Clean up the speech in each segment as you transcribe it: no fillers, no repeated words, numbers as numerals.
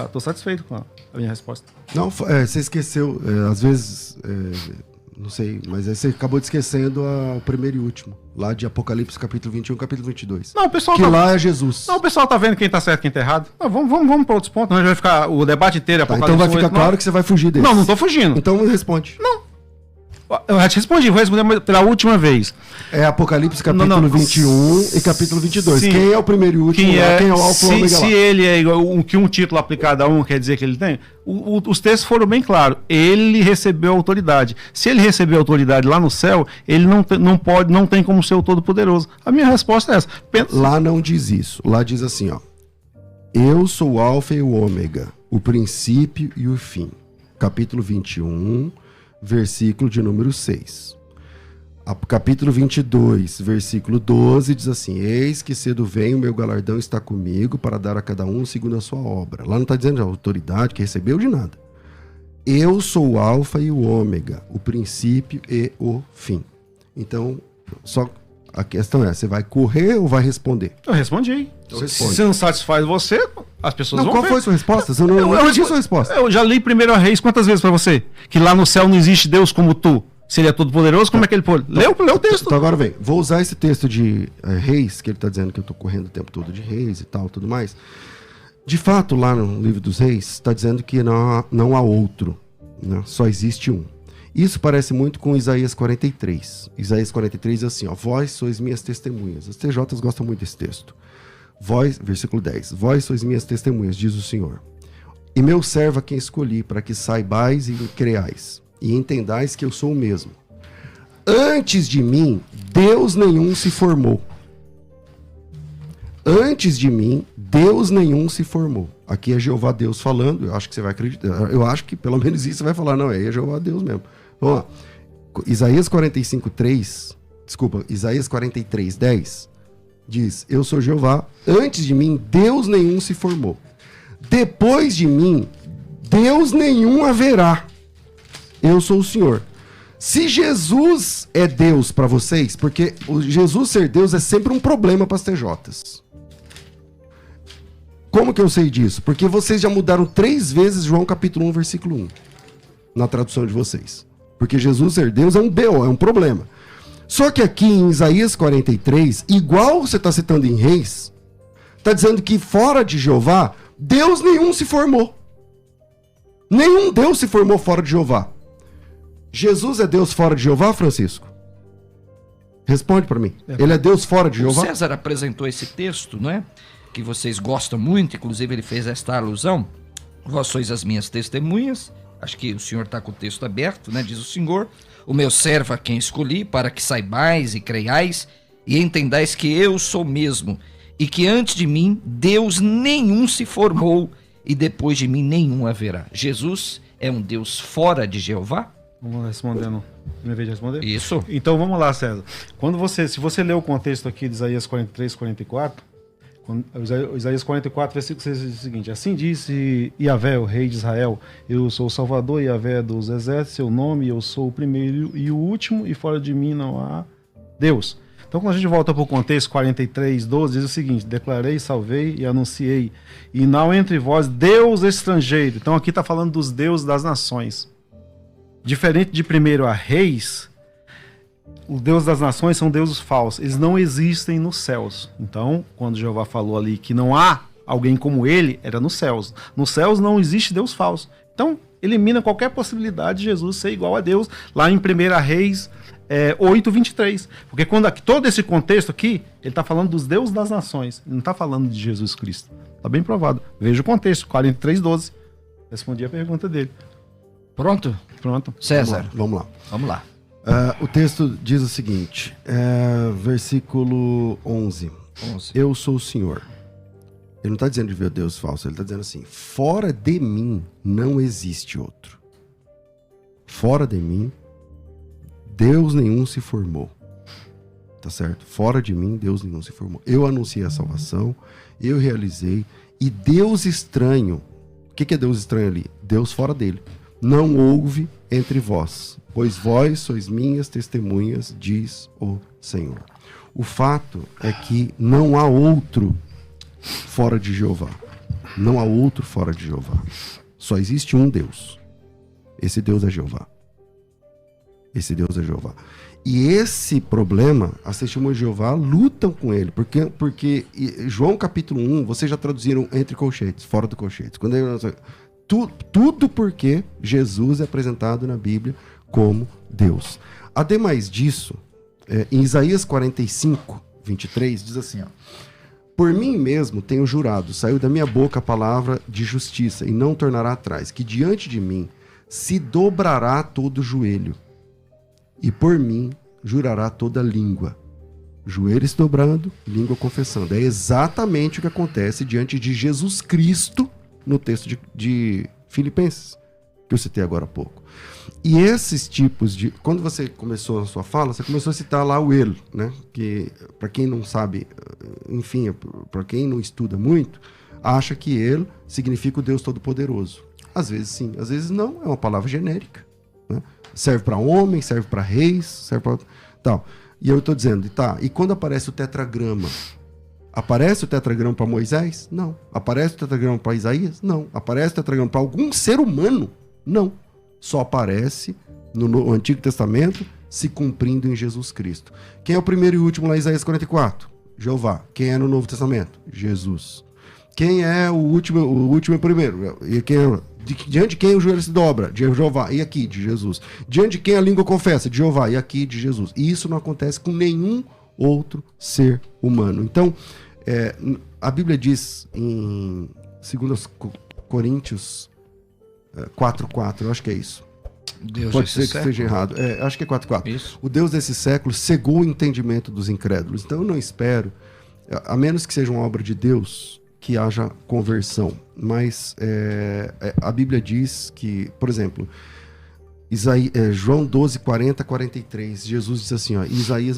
Tô satisfeito com a minha resposta. Não, você esqueceu, às vezes, não sei, mas aí você acabou esquecendo o primeiro e último, lá de Apocalipse capítulo 21, capítulo 22. Não, o pessoal que lá é Jesus. Não, o pessoal tá vendo quem tá certo e quem tá errado. Não, vamos para outros pontos, não, vai ficar o debate inteiro. Tá, então vai ficar claro que você vai fugir desse. Não tô fugindo. Então responde. Não. Eu já te respondi, vou responder pela última vez. É Apocalipse capítulo 21 e capítulo 22. Sim. Quem é o primeiro e último? Quem é o alfa e o ômega lá? Se ele é igual, que um título aplicado a um quer dizer que ele tem, os textos foram bem claros. Ele recebeu autoridade. Se ele recebeu autoridade lá no céu, ele não tem como ser o Todo-Poderoso. A minha resposta é essa. Lá não diz isso. Lá diz assim, ó. Eu sou o alfa e o ômega, o princípio e o fim. Capítulo 21, versículo de número 6. Capítulo 22, versículo 12, diz assim: eis que cedo vem, o meu galardão está comigo para dar a cada um segundo a sua obra. Lá não está dizendo a autoridade que recebeu de nada. Eu sou o alfa e o ômega, o princípio e o fim. Então, só a questão é, você vai correr ou vai responder? Eu respondi. Se não satisfaz você, as pessoas vão ver. Qual foi a sua resposta? Você não disse a sua resposta. Eu já li 1 Reis quantas vezes para você? Que lá no céu não existe Deus como tu. Se ele é todo poderoso, como é que ele pôde? Leu o texto. Então agora vem. Vou usar esse texto de Reis, que ele está dizendo que eu estou correndo o tempo todo de Reis e tal, tudo mais. De fato, lá no livro dos Reis, está dizendo que não há outro. Né? Só existe um. Isso parece muito com Isaías 43. Isaías 43 diz assim, ó, vós sois minhas testemunhas. As TJs gostam muito desse texto. Vós, versículo 10, vós sois minhas testemunhas, diz o Senhor. E meu servo a quem escolhi, para que saibais e creais, e entendais que eu sou o mesmo. Antes de mim, Deus nenhum se formou. Antes de mim, Deus nenhum se formou. Aqui é Jeová Deus falando, eu acho que você vai acreditar, eu acho que pelo menos isso você vai falar, não, é Jeová Deus mesmo. Vamos lá. Isaías 43, 10, diz, eu sou Jeová, antes de mim, Deus nenhum se formou. Depois de mim, Deus nenhum haverá. Eu sou o Senhor. Se Jesus é Deus para vocês, porque o Jesus ser Deus é sempre um problema para as TJs. Como que eu sei disso? Porque vocês já mudaram 3 vezes João capítulo 1, versículo 1. Na tradução de vocês. Porque Jesus ser Deus é um BO, é um problema. Só que aqui em Isaías 43, igual você está citando em Reis, está dizendo que fora de Jeová, Deus nenhum se formou. Nenhum Deus se formou fora de Jeová. Jesus é Deus fora de Jeová, Francisco? Responde para mim. Ele é Deus fora de Jeová? O César apresentou esse texto, não é? Que vocês gostam muito, inclusive ele fez esta alusão. Vós sois as minhas testemunhas. Acho que o senhor está com o texto aberto, né? Diz o Senhor, o meu servo a quem escolhi, para que saibais e creiais e entendais que eu sou mesmo, e que antes de mim Deus nenhum se formou, e depois de mim nenhum haverá. Jesus é um Deus fora de Jeová? Vamos respondendo. Minha vez de responder? Isso. Então vamos lá, César. Se você ler o contexto aqui de Isaías 43, 44, Isaías 44, versículo 6 diz o seguinte: assim disse Yahvé, o rei de Israel, eu sou o Salvador, Yahvé dos exércitos, seu nome, eu sou o primeiro e o último, e fora de mim não há Deus. Então, quando a gente volta para o contexto 43, 12, diz o seguinte: declarei, salvei e anunciei, e não entre vós Deus estrangeiro. Então aqui está falando dos deuses das nações. Diferente de 1 Reis, os deuses das nações são deuses falsos. Eles não existem nos céus. Então, quando Jeová falou ali que não há alguém como ele, era nos céus. Nos céus não existe Deus falso. Então, elimina qualquer possibilidade de Jesus ser igual a Deus. Lá em 1 Reis 8, 23. Porque quando todo esse contexto aqui, ele está falando dos deuses das nações. Ele não está falando de Jesus Cristo. Está bem provado. Veja o contexto, 43, 12. Respondi a pergunta dele. Pronto? Pronto. César. Vamos lá. Vamos lá. O texto diz o seguinte, versículo 11. Eu sou o Senhor. Ele não está dizendo de ver Deus falso, ele está dizendo assim, fora de mim não existe outro. Fora de mim, Deus nenhum se formou. Tá certo? Fora de mim, Deus nenhum se formou. Eu anunciei a salvação, eu realizei, e Deus estranho, o que é Deus estranho ali? Deus fora dele. Não houve entre vós, pois vós sois minhas testemunhas, diz o Senhor. O fato é que não há outro fora de Jeová. Não há outro fora de Jeová. Só existe um Deus. Esse Deus é Jeová. Esse Deus é Jeová. E esse problema, as testemunhas de Jeová lutam com ele. Porque João capítulo 1, vocês já traduziram entre colchetes, fora do colchete. Tudo porque Jesus é apresentado na Bíblia como Deus. Ademais disso, em Isaías 45, 23, diz assim, ó: por mim mesmo tenho jurado, saiu da minha boca a palavra de justiça, e não tornará atrás, que diante de mim se dobrará todo joelho, e por mim jurará toda língua. Joelho se dobrando, língua confessando. É exatamente o que acontece diante de Jesus Cristo no texto de Filipenses, que eu citei agora há pouco. E esses tipos de... Quando você começou a sua fala, você começou a citar lá o ele, né? Que, para quem não sabe, enfim, para quem não estuda muito, acha que ele significa o Deus Todo-Poderoso. Às vezes sim, às vezes não, é uma palavra genérica, né? Serve para homem, serve para reis, serve para tal. E eu estou dizendo, tá, e quando aparece o tetragrama? Aparece o tetragrama para Moisés? Não. Aparece o tetragrama para Isaías? Não. Aparece o tetragrama para algum ser humano? Não. Só aparece no Antigo Testamento se cumprindo em Jesus Cristo. Quem é o primeiro e último lá em Isaías 44? Jeová. Quem é no Novo Testamento? Jesus. Quem é o último e o primeiro? E quem é, diante de quem o joelho se dobra? De Jeová. E aqui, de Jesus. Diante de quem a língua confessa? De Jeová. E aqui, de Jesus. E isso não acontece com nenhum outro ser humano. Então, a Bíblia diz em 2 Coríntios 4:4, eu acho que é isso. Deus Pode ser que século. esteja errado. Acho que é 4:4. Isso. O Deus desse século cegou o entendimento dos incrédulos. Então eu não espero, a menos que seja uma obra de Deus, que haja conversão. Mas a Bíblia diz que, por exemplo, João 12:40-43, Jesus diz assim, ó, Isaías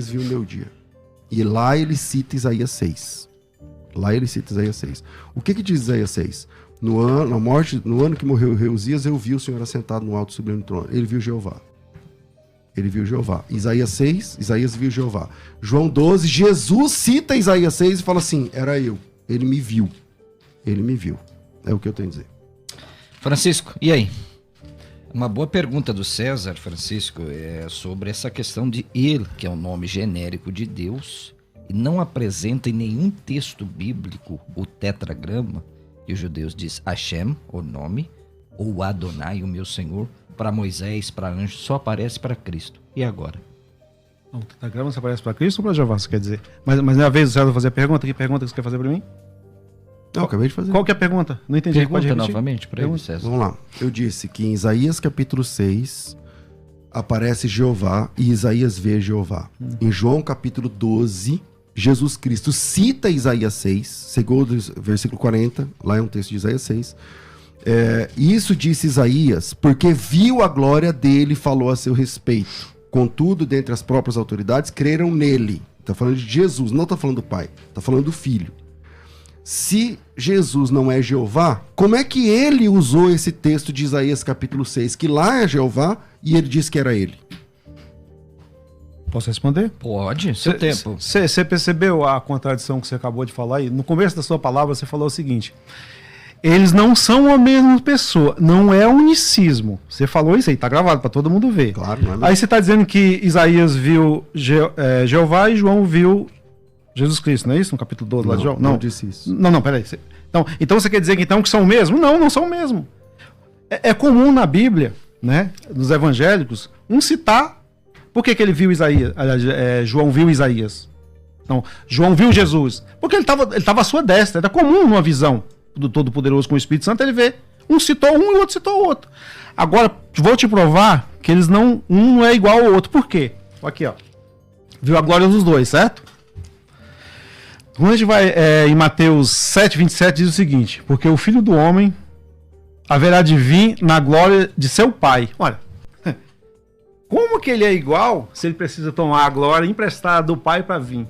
viu o meu dia. E lá ele cita Isaías 6. O que diz Isaías 6? No ano que morreu o rei Uzias, eu vi o Senhor assentado no alto sublime trono. Ele viu Jeová. Isaías 6, Isaías viu Jeová. João 12, Jesus cita Isaías 6 e fala assim, era eu. Ele me viu. É o que eu tenho a dizer. Francisco, e aí? Uma boa pergunta do César, Francisco, é sobre essa questão de ele, que é um nome genérico de Deus, e não apresenta em nenhum texto bíblico o tetragrama. E os judeus dizem Hashem, o nome, ou Adonai, o meu Senhor, para Moisés, para anjo, só aparece para Cristo. E agora? Não, o tetragrama só aparece para Cristo ou para Jeová, você quer dizer? Mas não é a vez do César fazer a pergunta? Que pergunta que você quer fazer para mim? Não, acabei de fazer. Qual que é a pergunta? Não entendi. Pergunta novamente para ele, César. Vamos lá. Eu disse que em Isaías capítulo 6 aparece Jeová e Isaías vê Jeová. Em João capítulo 12... Jesus Cristo cita Isaías 6, segundo o versículo 40, lá é um texto de Isaías 6. Isso disse Isaías, porque viu a glória dele e falou a seu respeito. Contudo, dentre as próprias autoridades, creram nele. Está falando de Jesus, não está falando do Pai, está falando do Filho. Se Jesus não é Jeová, como é que ele usou esse texto de Isaías capítulo 6, que lá é Jeová, e ele disse que era ele? Posso responder? Pode, seu tempo. Você percebeu a contradição que você acabou de falar aí? No começo da sua palavra você falou o seguinte: eles não são a mesma pessoa, não é unicismo. Você falou isso aí, tá gravado para todo mundo ver. Claro, não é mesmo. Aí você está dizendo que Isaías viu Jeová e João viu Jesus Cristo, não é isso? No capítulo 12 lá de João? Não disse isso. Não, peraí. Então você quer dizer que são o mesmo? Não são o mesmo. É comum na Bíblia, né, nos evangélicos, citar. Por que ele viu Isaías? João viu Isaías. Então, João viu Jesus. Porque ele estava à sua destra. Era comum numa visão do Todo-Poderoso com o Espírito Santo ele ver. Um citou um e o outro citou o outro. Agora, vou te provar que eles um não é igual ao outro. Por quê? Aqui, ó. Viu a glória dos dois, certo? Quando a gente vai em Mateus 7:27, diz o seguinte: porque o Filho do Homem haverá de vir na glória de seu Pai. Olha, como que ele é igual se ele precisa tomar a glória emprestada do Pai para vir?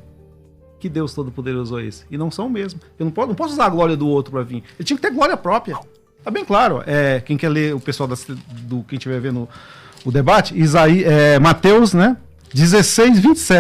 Que Deus Todo-Poderoso é esse? E não são o mesmo. Eu não posso usar a glória do outro para vir. Ele tinha que ter glória própria. Tá bem claro. Quem quer ler, o pessoal quem estiver vendo o debate, Mateus, né? 16:27.